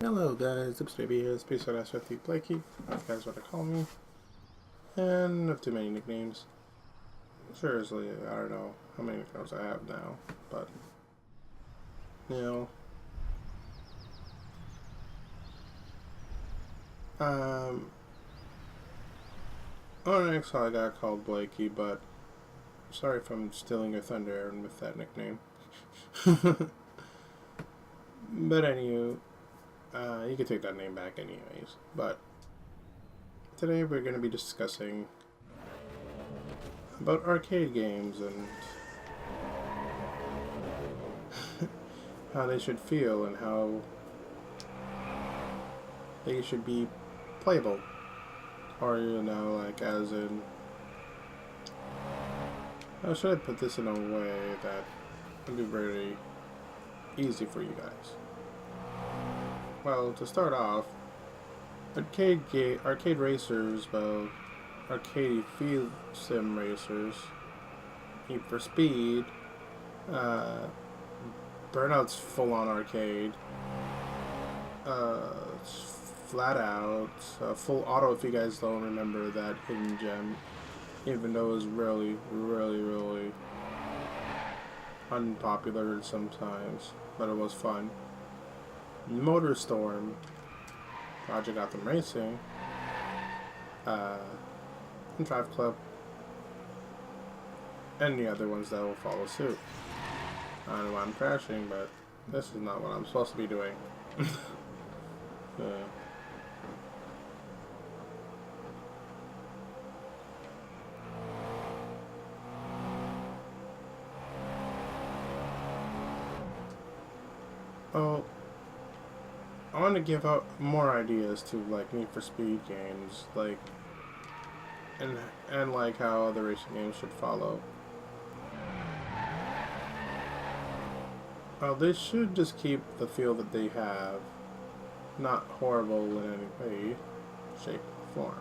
Hello guys, Dipsetab here, Space Soda with the Blakey, if you guys want to call me. And I have too many nicknames. Seriously, I don't know how many nicknames I have now, but you know. On an X I got called Blakey, but sorry if I'm stealing your thunder, Aaron, with that nickname. But anyway, you can take that name back anyways. But today we're going to be discussing about arcade games and how they should feel and how they should be playable, or like as in, how should I put this in a way that would be very easy for you guys? Well, to start off, arcade racers, Arcadey field sim racers, Need for Speed, Burnout's full-on arcade, Flat Out, Full Auto, if you guys don't remember that hidden gem, even though it was really unpopular sometimes, but it was fun. Motor Storm, Project Gotham Racing, and Driveclub, and the other ones that will follow suit. I don't know why I'm crashing, but this is not what I'm supposed to be doing. Oh, I want to give out more ideas to like Need for Speed games, like and like how other racing games should follow. Well, they should just keep the feel that they have, not horrible in any way, shape, or form.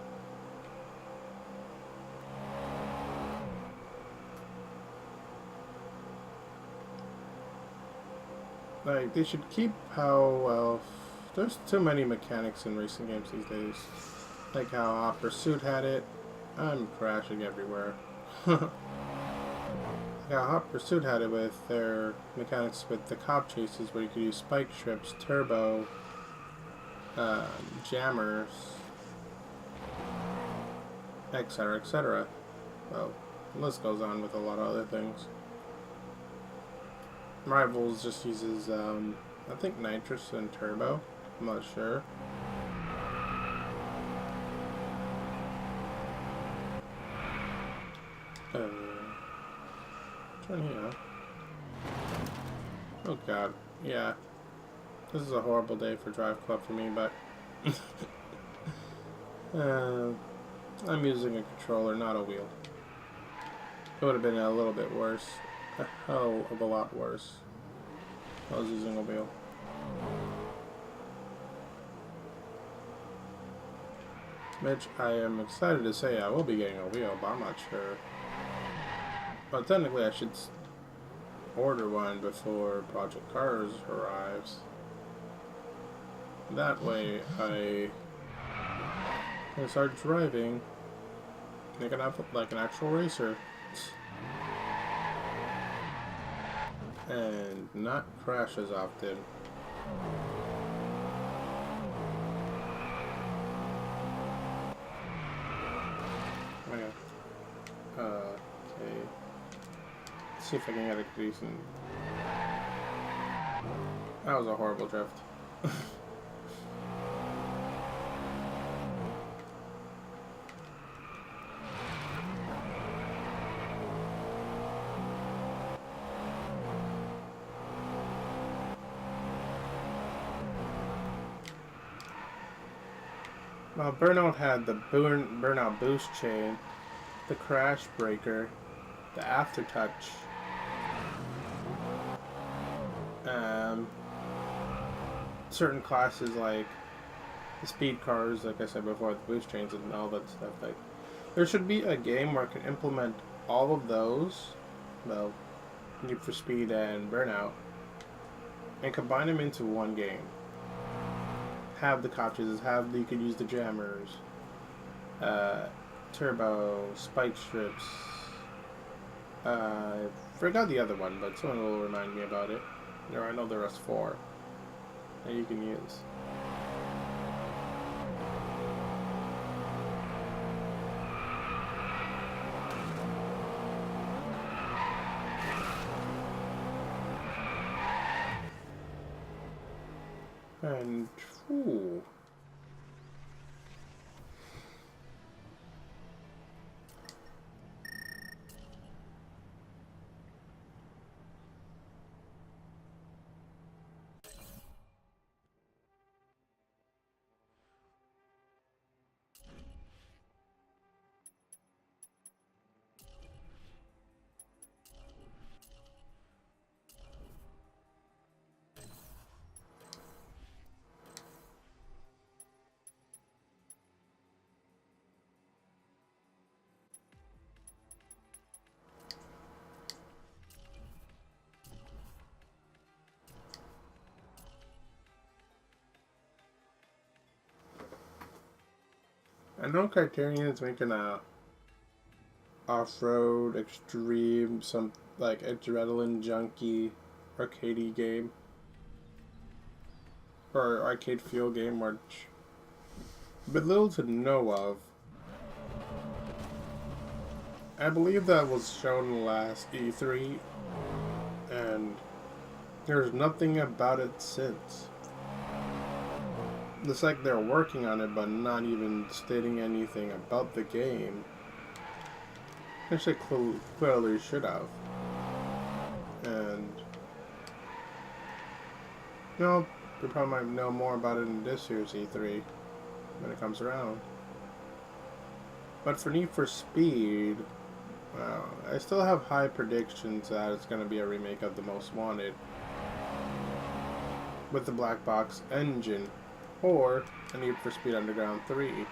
Like, they should keep how, well, there's too many mechanics in racing games these days. Like how Hot Pursuit had it. I'm crashing everywhere. Yeah, Hot Pursuit had it with their mechanics with the cop chases, where you could use spike strips, turbo, jammers, etc., etc. Well, the list goes on with a lot of other things. Rivals just uses, I think nitrous and turbo. I'm not sure. Turn here. Oh god, yeah. This is a horrible day for Driveclub for me, but I'm using a controller, not a wheel. It would have been a little bit worse. A hell of a lot worse. I was using a wheel. Which I am excited to say I will be getting a wheel, but I'm not sure. But technically I should order one before Project Cars arrives. That way I can start driving like an actual racer. And not crash as often. Okay. Let's see if I can get a decent. That was a horrible drift. Well, Burnout had the Burnout boost chain, the crash breaker, the aftertouch, certain classes like the speed cars, like I said before, the boost chains and all that stuff. Like, there should be a game where I can implement all of those, well, Need for Speed and Burnout, and combine them into one game. have the cop chases, you can use the jammers, turbo, spike strips. I forgot the other one, but someone will remind me about it. I know there was 4 that you can use. And, ooh. I know Criterion is making a off-road, extreme, some like adrenaline junkie arcade game. Or arcade feel game, which but little to know of. I believe that was shown last E3, and there's nothing about it since. It's like they're working on it, but not even stating anything about the game. Actually, clearly should have. And we probably might know more about it in this year's E3 when it comes around. But for Need for Speed, I still have high predictions that it's going to be a remake of The Most Wanted with the black box engine, or a Need for Speed Underground 3,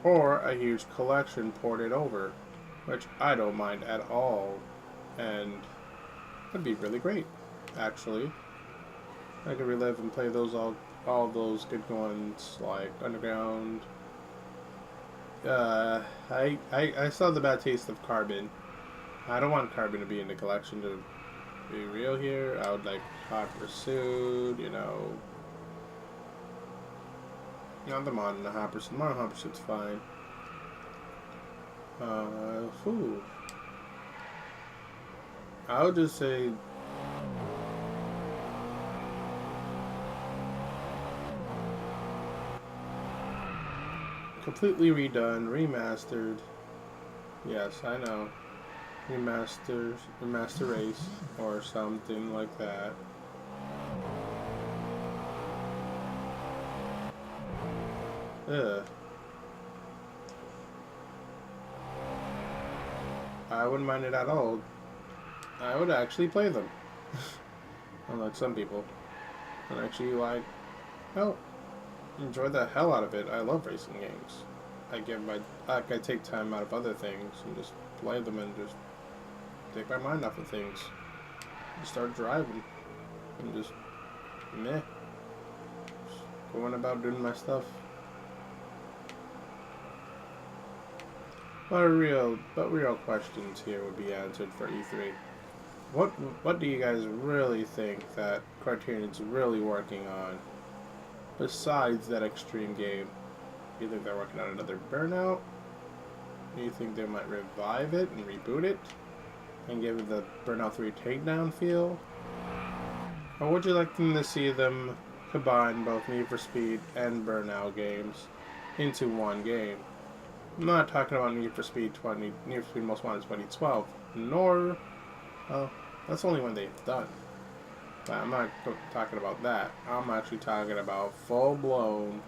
or a huge collection ported over, which I don't mind at all, and would be really great, actually. I could relive and play those all those good ones like Underground. I saw the bad taste of Carbon. I don't want Carbon to be in the collection, to be real here. I would like Hot Pursuit, Not the Modern Hot Pursuit. Modern Hot Pursuit's fine. I would just say completely redone, remastered. Yes, I know. Remaster race or something like that. Ugh. I wouldn't mind it at all. I would actually play them. Unlike some people. And actually enjoy the hell out of it. I love racing games. I take time out of other things and just play them and just take my mind off of things. Just start driving and just meh. Just going about doing my stuff. But real questions here would be answered for E3. What do you guys really think that Criterion's really working on besides that extreme game? Do you think they're working on another Burnout? Do you think they might revive it and reboot it and give it the Burnout 3 takedown feel? Or would you like them to see them combine both Need for Speed and Burnout games into one game? I'm not talking about Need for Speed Most Wanted 2012, nor, that's only one they've done. But I'm not talking about that. I'm actually talking about full-blown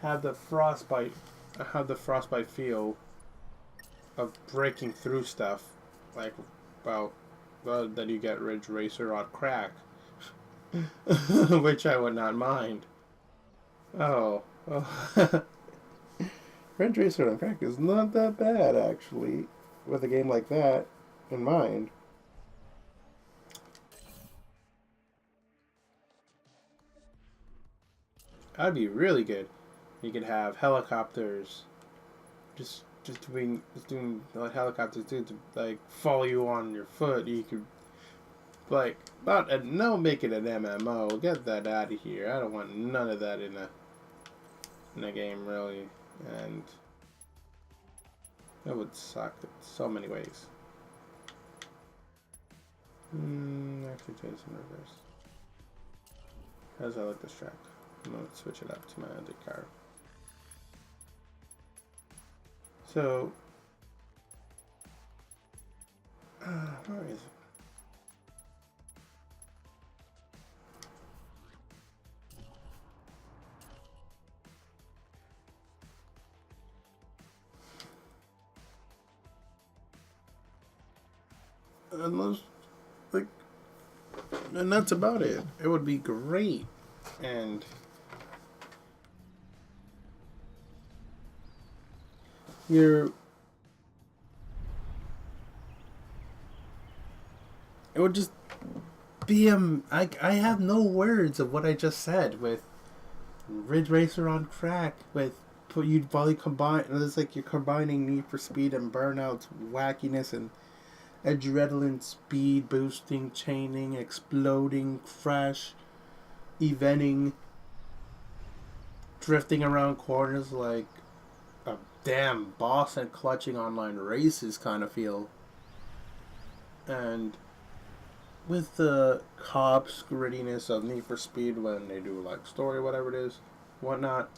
have the frostbite feel of breaking through stuff, like about that you get Ridge Racer on crack, which I would not mind. Oh, Oh. Ridge Racer on crack is not that bad, actually, with a game like that in mind. That'd be really good. You could have helicopters, just doing what helicopters do to like follow you on your foot. You could like no make it an MMO. Get that out of here. I don't want none of that in a game really, and that would suck in so many ways. Actually, change in reverse. As I like this track, I'm gonna switch it up to my other car. So, where is it? Unless, like, and that's about it. It would be great, and it would just be I have no words of what I just said with Ridge Racer on crack with you'd probably combine. It's like you're combining Need for Speed and Burnout's wackiness and adrenaline, speed boosting, chaining, exploding, crash, eventing, drifting around corners like a damn boss and clutching online races kind of feel. And with the cops grittiness of Need for Speed when they do like story, whatever it is, whatnot.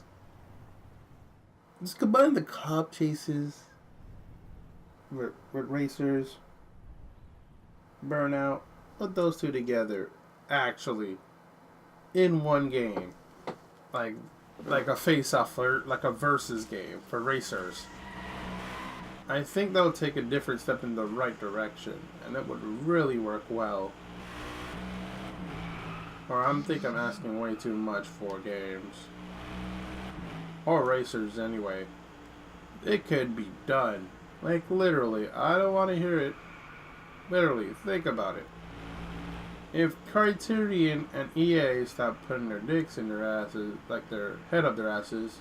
Just combine the cop chases with racers, Burnout, put those two together, actually, in one game, like a face-off or like a versus game for racers. I think that would take a different step in the right direction, and it would really work well. Or I'm asking way too much for games. Or racers, anyway. It could be done. Like, literally. I don't want to hear it. Literally, think about it. If Criterion and EA stop putting their dicks in their asses, like their head up their asses,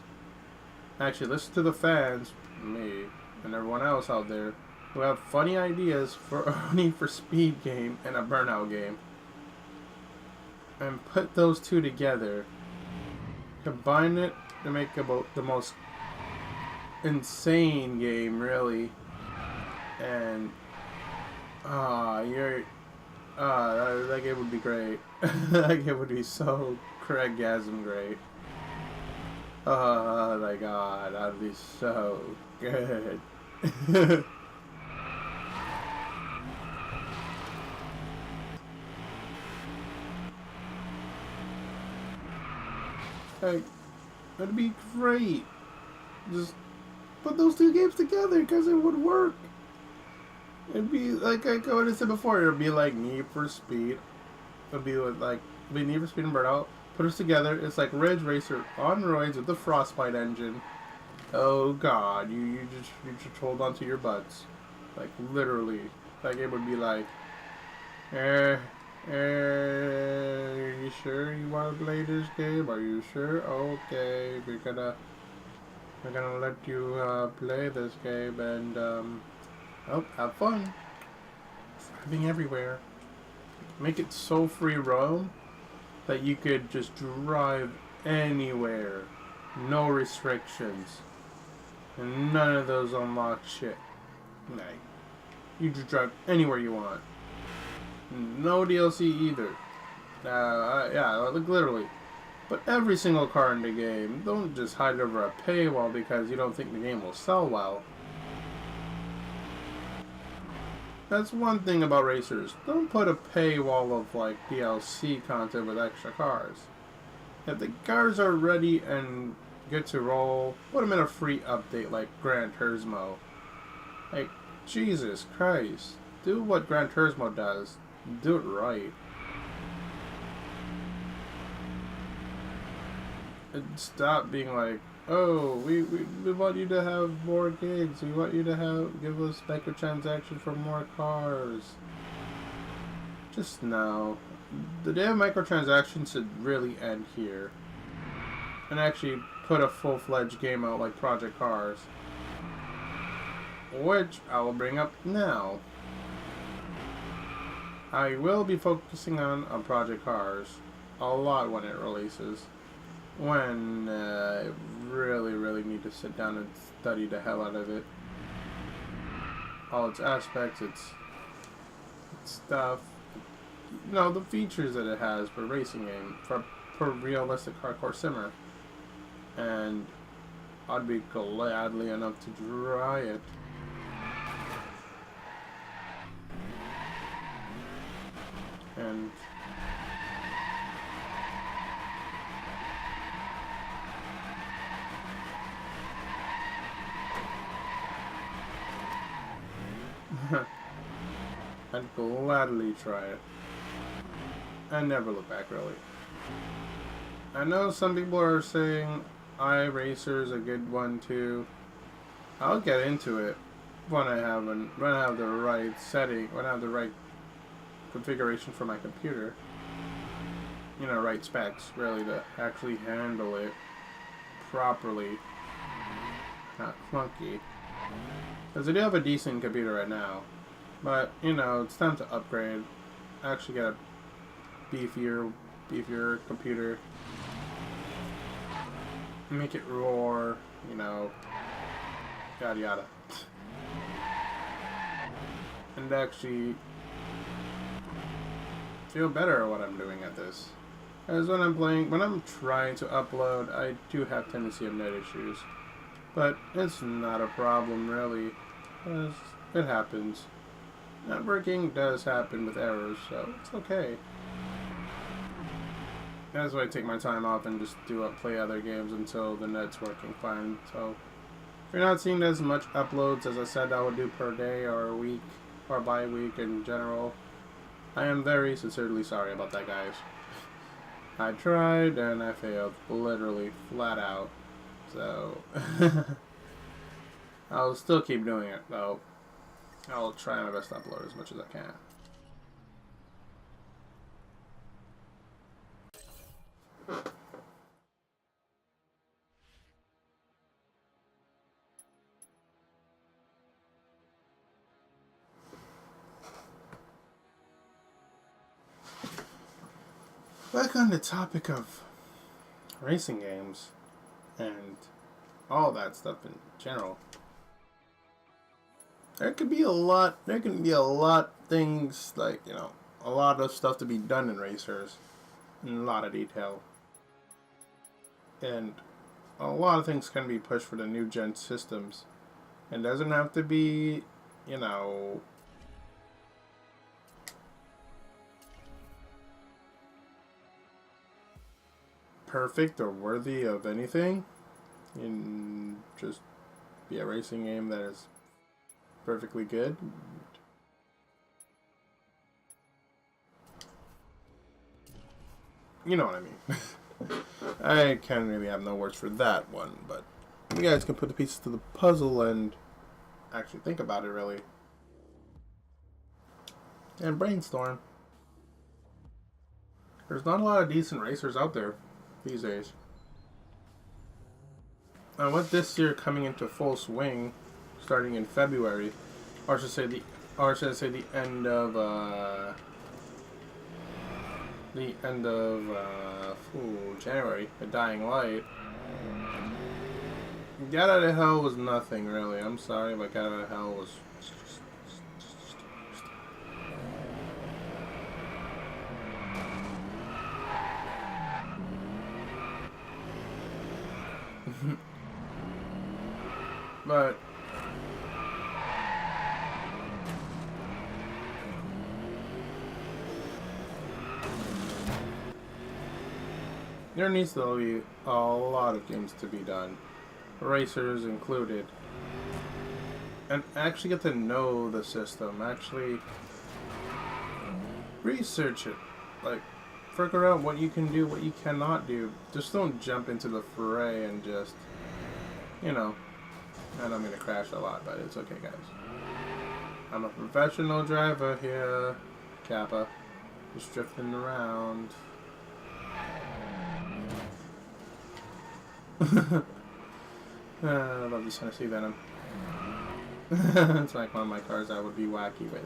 actually listen to the fans, me, and everyone else out there, who have funny ideas for a Need for Speed game and a Burnout game, and put those two together, combine it to make about the most insane game, really, and that game would be great. That game would be so Craiggasm great. Oh my god, that'd be so good. Like, that'd be great. Just put those two games together because it would work. It'd be like I said before. It'd be like Need for Speed. It'd be like Need for Speed and Burnout. Put us together. It's like Ridge Racer on roids with the Frostbite engine. Oh God, you just hold on to your butts, like literally. Like it would be like, are you sure you want to play this game? Are you sure? Okay, we're gonna let you play this game and have fun. Driving everywhere. Make it so free roam that you could just drive anywhere. No restrictions. And none of those unlocked shit. Like, you just drive anywhere you want. No DLC either. Yeah, like literally. But every single car in the game, don't just hide over a paywall because you don't think the game will sell well. That's one thing about racers. Don't put a paywall of like DLC content with extra cars. If the cars are ready and good to roll, put them in a free update like Gran Turismo. Like, Jesus Christ. Do what Gran Turismo does. Do it right. And stop being like, oh, we want you to have more gigs. We want you to give us microtransactions for more cars. Just now. The day of microtransactions should really end here. And actually put a full-fledged game out like Project Cars. Which I will bring up now. I will be focusing on Project Cars a lot when it releases. When I really need to sit down and study the hell out of it. All its aspects, its stuff. You know, the features that it has for racing game, for realistic hardcore simmer. And I'd be gladly enough to try it. And I'd gladly try it. I never look back, really. I know some people are saying iRacer's a good one too. I'll get into it when I have the right setting, when I have the right configuration for my computer. You know, right specs, really, to actually handle it properly, not clunky. Because I do have a decent computer right now, but you know, it's time to upgrade. Actually get a beefier computer. Make it roar, you know, yada yada. And actually feel better at what I'm doing at this. As when I'm trying to upload, I do have tendency of net issues. But it's not a problem really, because it happens. Networking does happen with errors, so it's okay. That's why I take my time off and just play other games until the net's working fine. So if you're not seeing as much uploads as I said I would do per day or a week or bi-week in general, I am very sincerely sorry about that, guys. I tried and I failed, literally flat out. So I'll still keep doing it though. I'll try my best to upload as much as I can. Back on the topic of racing games and all that stuff in general. There can be a lot things like, you know, a lot of stuff to be done in racers in a lot of detail. And a lot of things can be pushed for the new gen systems. It doesn't have to be, you know, perfect or worthy of anything. You can just be a racing game that is perfectly good. You know what I mean. I can't really have no words for that one, but you guys can put the pieces to the puzzle and actually think about it, really. And brainstorm. There's not a lot of decent racers out there these days. And with this year coming into full swing, starting in February, or should I say the end of January, the Dying Light. Get Out of Hell was nothing really. I'm sorry, but Get Out of Hell was just but there needs to be a lot of games to be done, racers included, and actually get to know the system, actually research it, like figure out what you can do, what you cannot do. Just don't jump into the fray and just, you know, and I'm going to crash a lot, but it's okay, guys. I'm a professional driver here, Kappa. Just drifting around. I love this Tennessee Venom. It's like one of my cars I would be wacky with.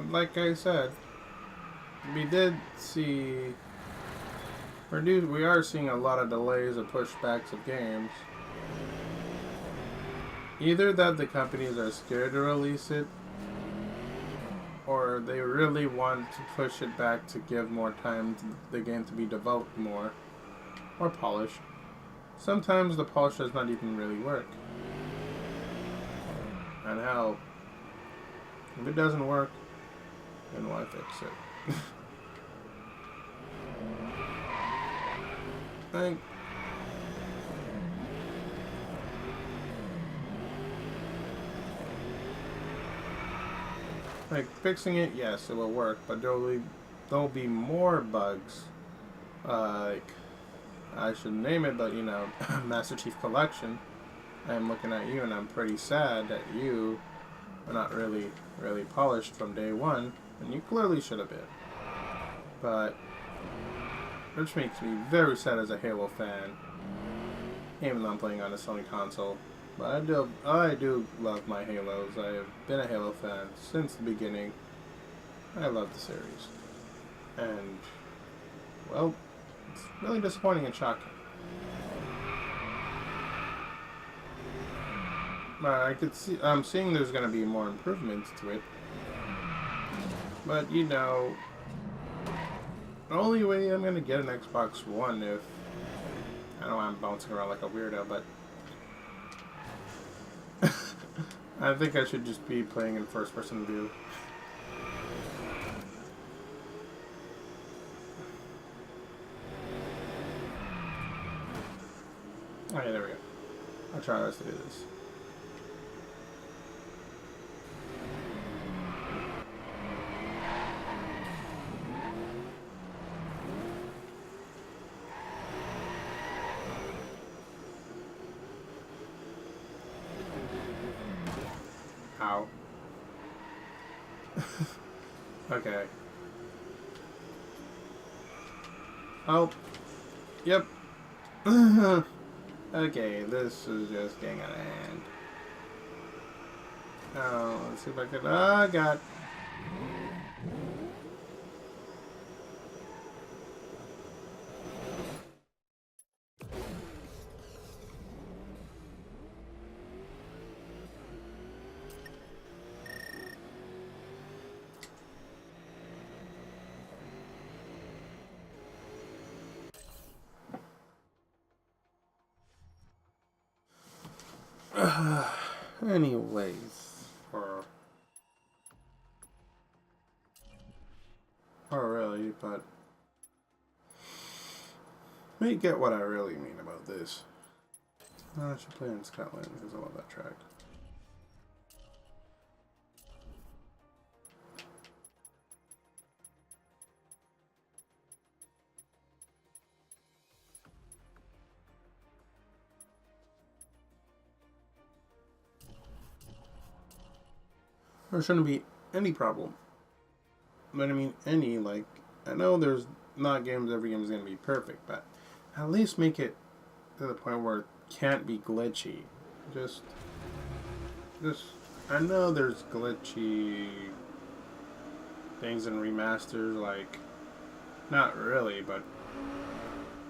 Like I said, we did see, we are seeing a lot of delays or pushbacks of games. Either that the companies are scared to release it, or they really want to push it back to give more time to the game to be developed more, or polished. Sometimes the polish does not even really work. And hell, if it doesn't work, then why fix it? Like fixing it, yes, it will work, but there'll be more bugs. Like, I should name it, but you know, Master Chief Collection. I'm looking at you, and I'm pretty sad that you are not really polished from day one, and you clearly should have been. But which makes me very sad as a Halo fan, even though I'm playing on a Sony console. But I do love my Halos. I have been a Halo fan since the beginning. I love the series. And, well, it's really disappointing and shocking. But I'm seeing there's going to be more improvements to it. But, you know, the only way I'm going to get an Xbox One if... I know I'm bouncing around like a weirdo, but... I think I should just be playing in first-person view. Okay, there we go. I'll try us to do this. Ow. Okay. Oh. Yep. Okay, this is just getting out of hand. Oh, let's see if I can... Oh, God. Anyways, or really, but you get what I really mean about this. I should play in Scotland because I love that track. There shouldn't be any problem. But I mean, any, like, I know there's not games, every game is going to be perfect, but at least make it to the point where it can't be glitchy. Just, I know there's glitchy things in remasters, like, not really, but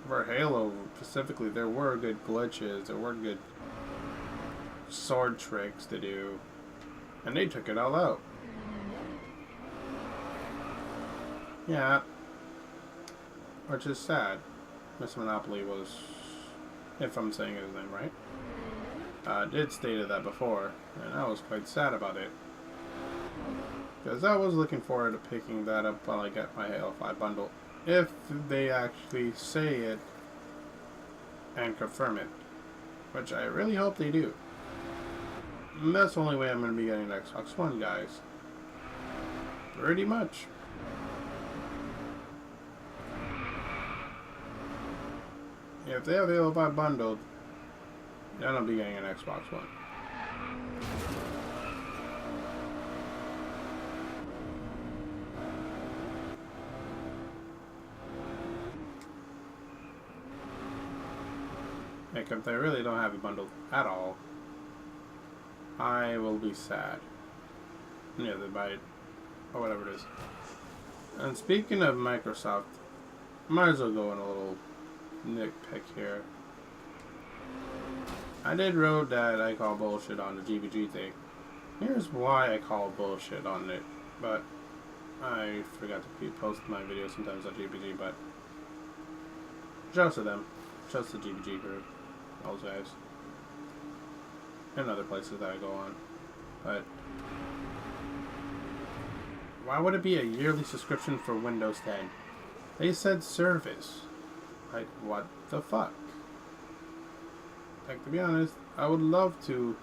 for Halo specifically, there were good glitches, there were good sword tricks to do. And they took it all out. Yeah. Which is sad. Mr. Monopoly was, if I'm saying his name right, did stated that before, and I was quite sad about it. Because I was looking forward to picking that up while I get my Halo 5 bundle. If they actually say it and confirm it. Which I really hope they do. And that's the only way I'm going to be getting an Xbox One, guys. Pretty much. If they're available bundled, then I'll be getting an Xbox One. Like, if they really don't have it bundled at all, I will be sad. Yeah, they buy it, or whatever it is. And speaking of Microsoft, might as well go on a little nitpick here. I did wrote that I call bullshit on the GBG thing. Here's why I call bullshit on it, but I forgot to post my videos sometimes on GBG, but shouts to them. Shouts to the GBG group. Those guys. And other places that I go on. But why would it be a yearly subscription for Windows 10? They said service. Like, what the fuck? Like, to be honest, I would love to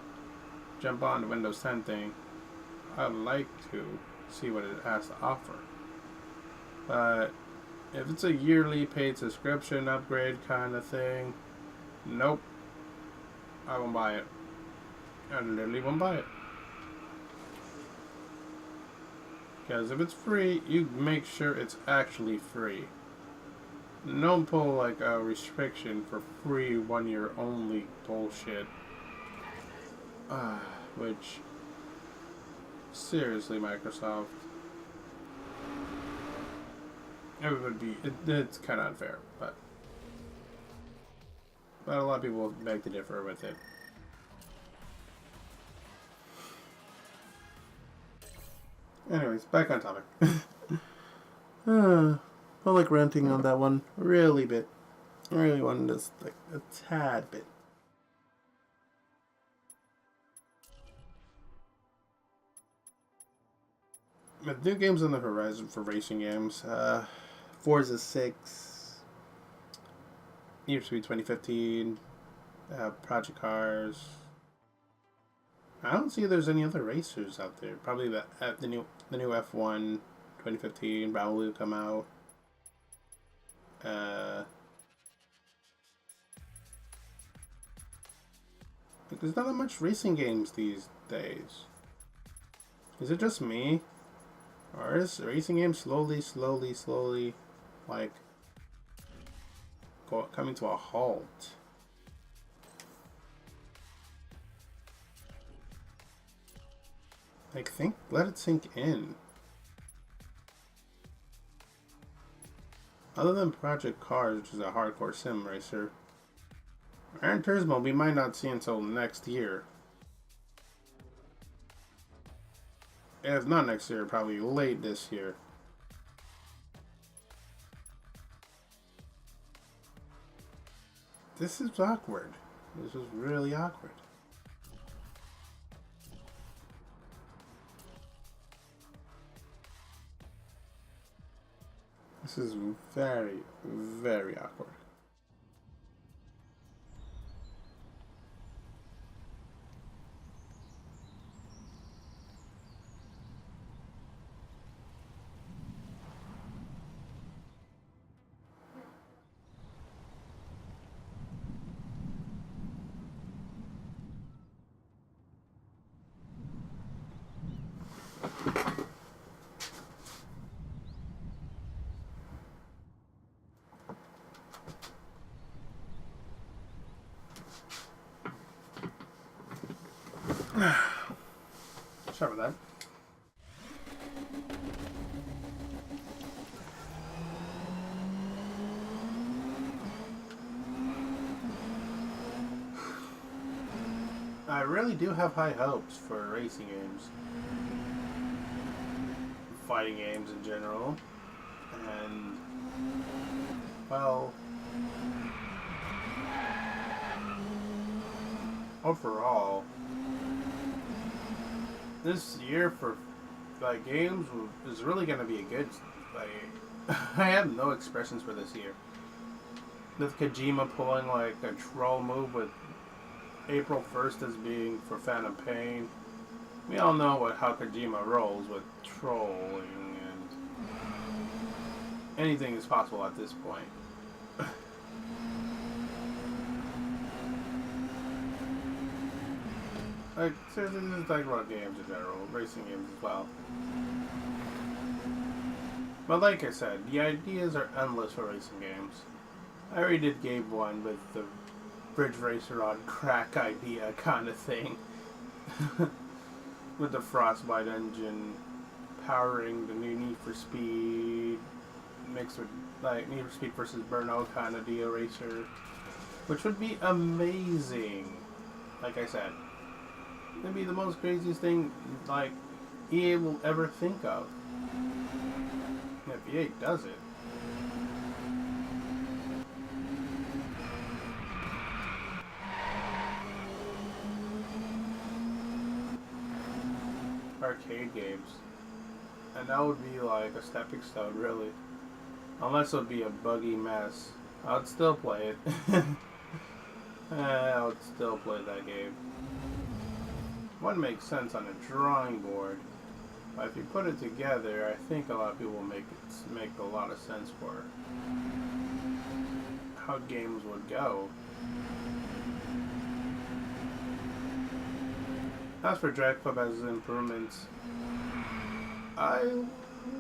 jump on the Windows 10 thing. I'd like to see what it has to offer. But if it's a yearly paid subscription upgrade kind of thing, nope. I won't buy it. I literally won't buy it. Because if it's free, you make sure it's actually free. Don't pull like a restriction for free 1 year only bullshit. Which, seriously, Microsoft, it would be, it's kind of unfair, but a lot of people beg to differ with it. Anyways, back on topic. I like ranting on that one really bit. I really wanted just like a tad bit. But new games on the horizon for racing games. Forza 6. Used to be 2015. Project Cars. I don't see there's any other racers out there. Probably the new F1 2015 probably will come out. There's not that much racing games these days. Is it just me? Or is racing games slowly, like, coming to a halt? Like, let it sink in. Other than Project Cars, which is a hardcore sim racer, Gran Turismo we might not see until next year. If not next year, probably late this year. This is awkward. This is really awkward. This is very, very awkward. Sorry about that. I really do have high hopes for racing games. Fighting games in general. And, well, overall, this year for like games is really gonna be a good. Like, I have no expressions for this year. With Kojima pulling like a troll move with April 1st as being for Phantom Pain. We all know how Kojima rolls with trolling, and anything is possible at this point. Like, seriously, this is talking about games in general, racing games as well. But like I said, the ideas are endless for racing games. I already did game 1 with the Bridge Racer on crack idea kind of thing. With the Frostbite engine powering the new Need for Speed, mixed with like Need for Speed versus Burnout kind of deal racer, which would be amazing. Like I said, it'd be the most craziest thing like EA will ever think of. If EA does it. Arcade games. And that would be like a stepping stone, really. Unless it would be a buggy mess. I would still play it. I would still play that game. One makes sense on a drawing board, but if you put it together, I think a lot of people will make a lot of sense for how games would go. As for Driveclub as improvements, I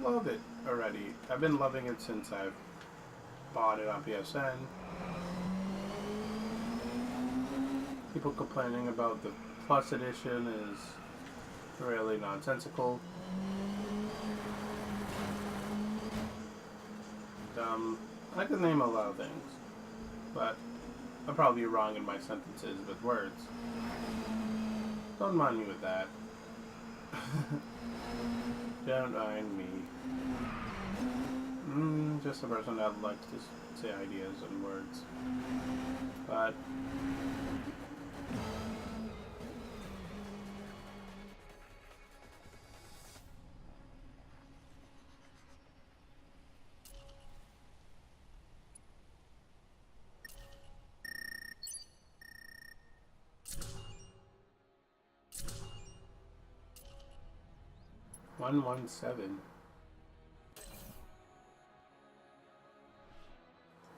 love it already. I've been loving it since I've bought it on PSN. People complaining about the Plus edition is really nonsensical. I could name a lot of things, but I'll probably be wrong in my sentences with words. Don't mind me with that. Don't mind me. Just a person that likes to say ideas and words. But $117.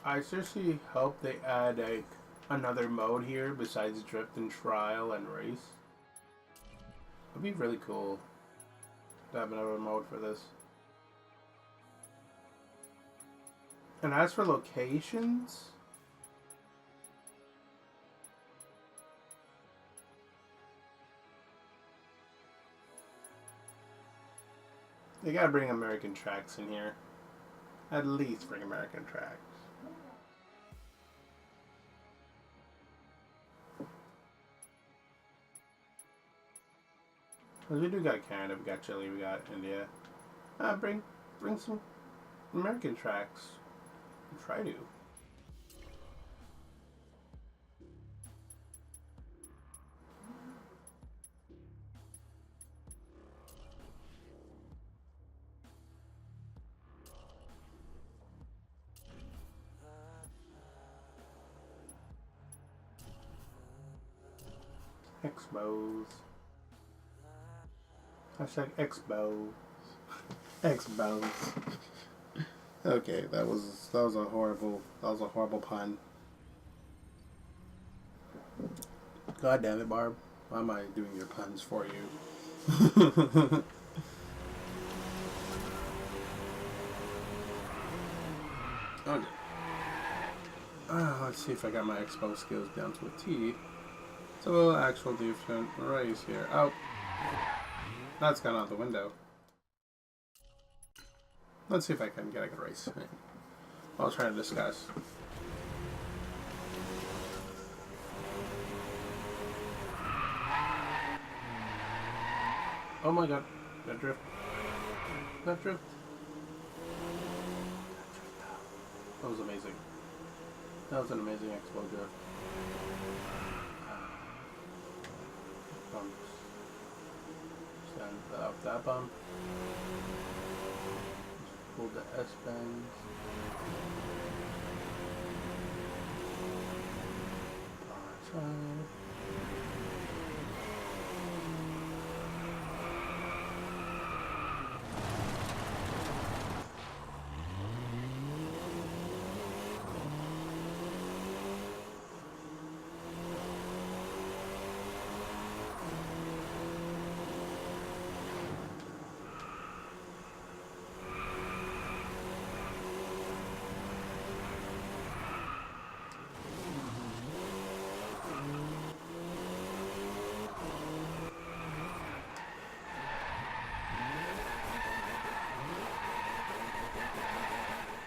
I seriously hope they add like another mode here besides drift and trial and race. It'd be really cool to have another mode for this. And as for locations, they gotta bring American tracks in here. At least bring American tracks. Because we do got Canada, we got Chile, we got India. Bring some American tracks. Try to. Expos. Hashtag Expos. Expos. Okay, that was a horrible pun. God damn it, Barb. Why am I doing your puns for you? Okay. Let's see if I got my expo skills down to a T. So actual different race here. Oh, that's gone out the window. Let's see if I can get a good race. I'll try to discuss. Oh my god, that drift. That drift. That was amazing. That was an amazing expo drift. Bumps. Stand up that bump. Just pull the S-bends. Side.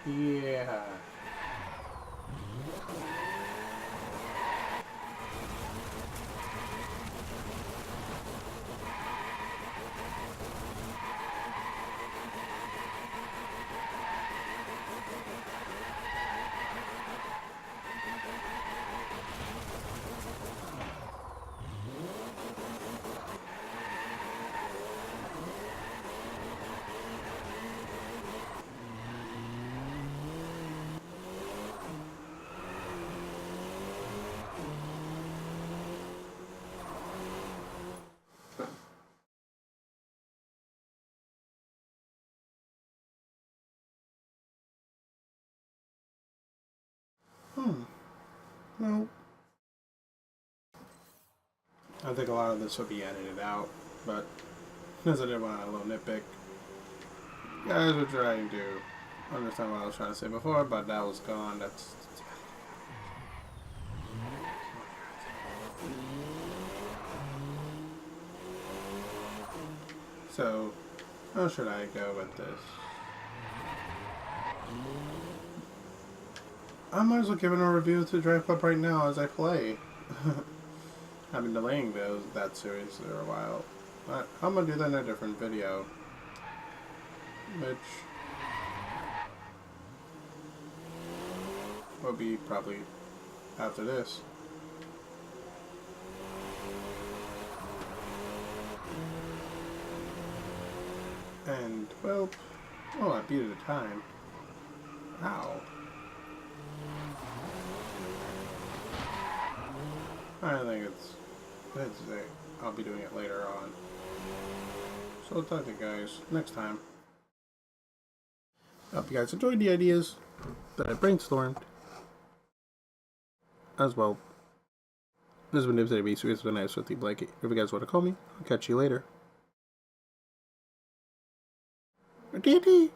Yeah. No. I think a lot of this will be edited out, but as I did want a little nitpick, you guys were trying to understand what I was trying to say before, but that was gone. That's so. How should I go with this? I might as well give it a review to Driveclub right now as I play. I've been delaying that series for a while. I'm gonna do that in a different video, which will be probably after this. And, well, oh, I beat it a time. Ow. I think it's I'll be doing it later on. So I'll talk to you guys next time. I hope you guys enjoyed the ideas that I brainstormed. As well. This has been Dipsetab. This has been nice with the blanket. If you guys want to call me, I'll catch you later. Daddy!